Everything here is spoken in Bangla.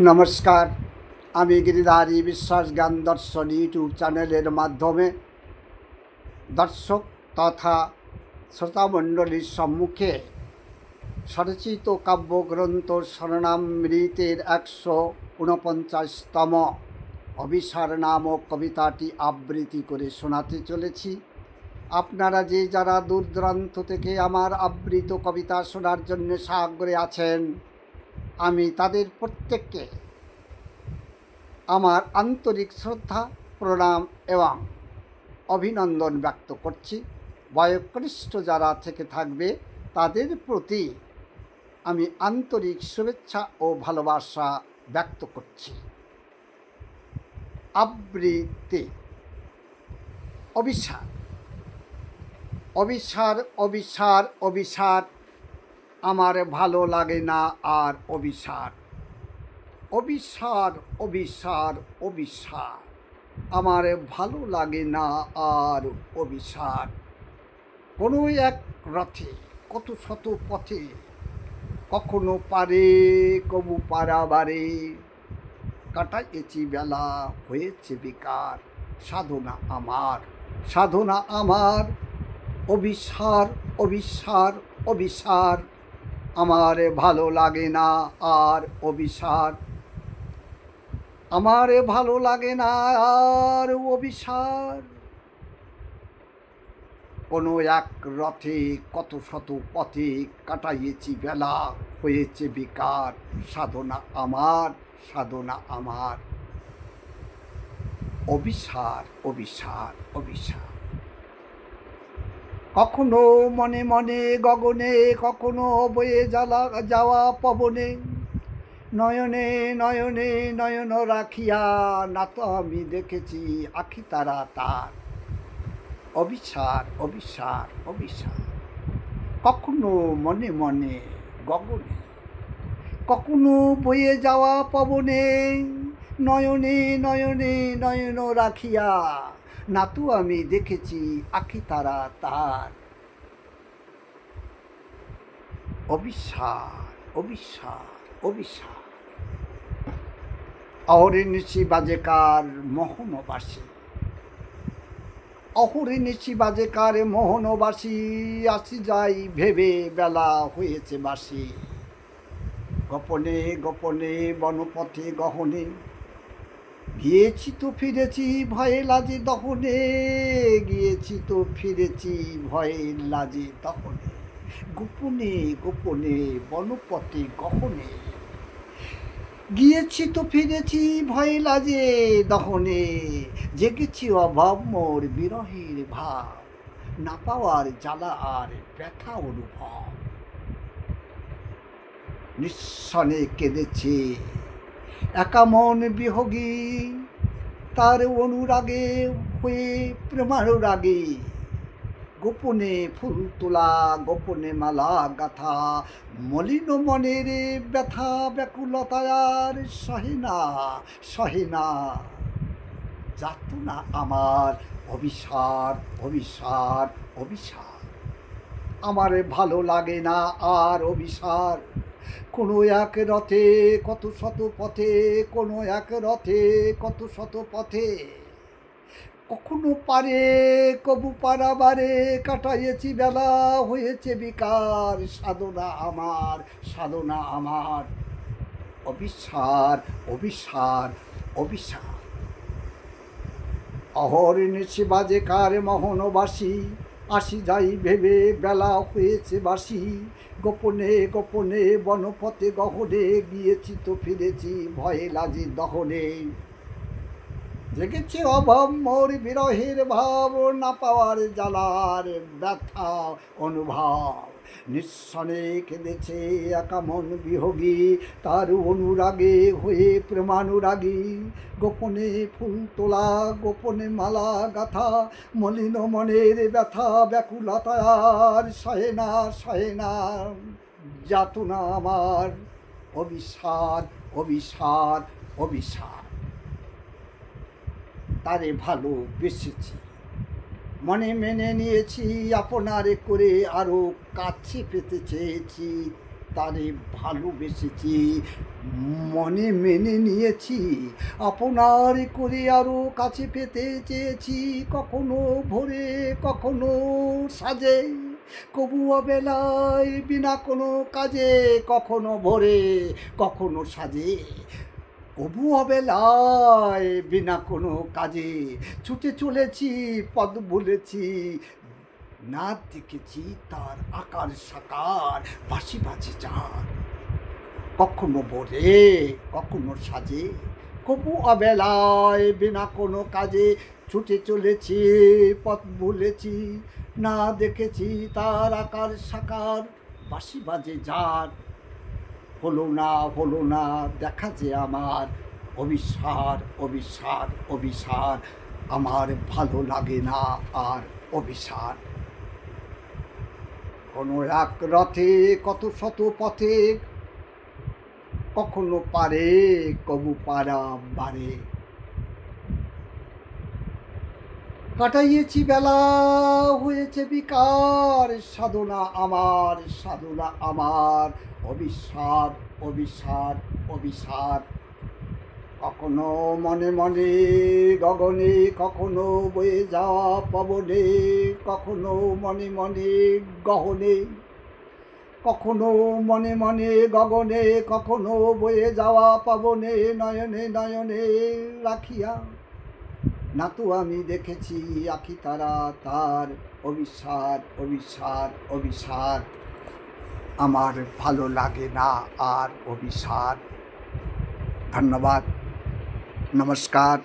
নমস্কার। আমি গিরিধারী বিশ্বাস জ্ঞান দর্শন ইউটিউব চ্যানেলের মাধ্যমে দর্শক তথা শ্রোতামণ্ডলীর সম্মুখে স্বরচিত কাব্যগ্রন্থ স্বর্ণামৃতের 149তম অভিসার নামক কবিতাটি আবৃত্তি করে শোনাতে চলেছি। আপনারা যে যারা দূর দূরান্ত থেকে আমার আবৃত কবিতা শোনার জন্য সাগ্রহে আছেন, আমি তাদের প্রত্যেককে আমার আন্তরিক শ্রদ্ধা, প্রণাম এবং অভিনন্দন ব্যক্ত করছি। বয়োজ্যেষ্ঠ যারা থেকে থাকবে তাদের প্রতি আমি আন্তরিক শুভেচ্ছা ও ভালোবাসা ব্যক্ত করছি। আবৃত্তি। অভিসার। অভিসার অভিসার অভিসার, আমার ভালো লাগে না আর অভিসার। অভিসার অভিসার অভিসার, আমার ভালো লাগে না আর অভিসার। কোনো এক রথে কত শত পথে, কখনো পারে কবু পারাবারে। কাটাইছি বেলা হয়েছে বেকার, সাধনা আমার সাধনা আমার। অভিসার অভিসার অভিসার, আমার ভালো লাগে না আর অভিসার। আমার ভালো লাগে না আর অভিসার। কোনো এক রথে কত শত পথে, কাটাইছি বেলা হয়েছে বেকার। সাধনা আমার সাধনা আমার। অভিসার অভিসার অভিসার। কখনো মনে মনে গগনে, কখনো বয়ে যাওয়া পবনে। নয়নে নয়নে নয়ন রাখিয়া, না তো আমি দেখেছি আখি তারা তার। অভিসার অভিসার অভিসার। কখনো মনে মনে গগনে, কখনো বয়ে যাওয়া পবনে। নয়নে নয়নে নয়ন রাখিয়া, না তো আমি দেখেছি আখি তারা তার। অভিসার অভিসার অভিসার। অহরিনিশি বাজেকার মোহনবাসী, অহরিনিশি বাজেকার মোহনবাসী। আসি যাই ভেবে বেলা হয়েছে বাসি। গোপনে গোপনে বনপথে গহনে, গিয়েছি তো ফিরেছি ভয়ে লাজে দহনে। গিয়েছি তো ফিরেছি ভয়ে লাজে দহনে। গোপনে গোপনে বনপথে গহনে, গিয়েছি তো ফিরেছি ভয়ে লাজে দহনে। জেগেছি অভাব মোর বিরহের ভাব, না পাওয়ার জ্বালা আর ব্যথা অনুভব। নিঃসনে কেঁদেছে একা মন বিহগী, তার অনুরাগে হয়ে প্রেমানুরাগী। গোপনে ফুল তোলা গোপনে মালা গাথা, মলিন মনের ব্যথা ব্যাকুলতায়ার সহে না সহে না। যাতনা আমার অভিসার অভিসার অভিসার। আমার ভালো লাগে না আর অভিসার। কোনো এক রথে কত শত পথে, কোনো এক রথে কত শত পথে। কখনো পারে কবু পারাবারে, কাটাইছি বেলা হয়েছে বেকার। সাধনা আমার সাধনা আমার। অভিসার অভিসার অভিসার। অহরিনিশি বাজেকার মোহনবাসী, আসি যাই ভেবে বেলা হয়েছে বাসি। গোপনে গোপনে বনপথে গহনে, গিয়েছি তো ফিরেছি ভয়ে লাজে দহনে। জেগেছে অভাব মোর বিরহের ভাব, না পাওয়ার জ্বালার ব্যথা অনুভব। নিঃসনে কেঁদেছে একা মন বিহগী, তার অনুরাগে হয়ে প্রেমানুরাগী। গোপনে ফুল তোলা গোপনে মালা গাথা, মলিন মনের ব্যথা ব্যাকুলতার সহে না সহে না। যাতনা আমার অভিসার অভিসার অভিসার। তারে ভালোবেসেছি, মনে মেনে নিয়েছি আপনারে করে, আরও কাছে পেতে চেয়েছি। তারে ভালোবেসেছি, মনে মেনে নিয়েছি, আপনার করে আরও কাছে পেতে চেয়েছি। কখনো ভোরে কখনো সাজে, কবু অবেলায় বিনা কোনো কাজে। কখনো ভোরে কখনো সাজে, কবু অবেলায় বিনা কোনো কাজে। ছুটে চলেছি, পথ ভুলেছি, না দেখেছি তার আকার সাকার। বাঁশি বাজে যার, কখনো ভোরে কখনো সাজে, কবু অবেলায় বিনা কোনো কাজে। ছুটে চলেছি, পথ ভুলেছি, না দেখেছি তার আকার সাকার। বাঁশি বাজে যার, হলো না দেখা যে আমার। অবিসার অবিসার অবিসার, আমার ভালো লাগে না আর অবিসার। কোনো এক রথে কত শত পথে, কখনো পারে কবু পারা বারে। কাটাইয়েছি বেলা, হয়েছে বিকার, সাধনা আমার। অবিসার অবিসার অবিসার, কখনো মনে মনে গগনে, কখনো বয়ে যাওয়া পবনে। কখনো মনে মনে গহনে, কখনো মনে মনে গগনে, কখনো বয়ে যাওয়া পবনে। নয়নে নয়নে রাখিয়া না তো আমি দেখেছি আখি তারা তার। অবিসার অবিসার অবিসার, আমার ভালো লাগে না আর অবিসার। ধন্যবাদ, নমস্কার।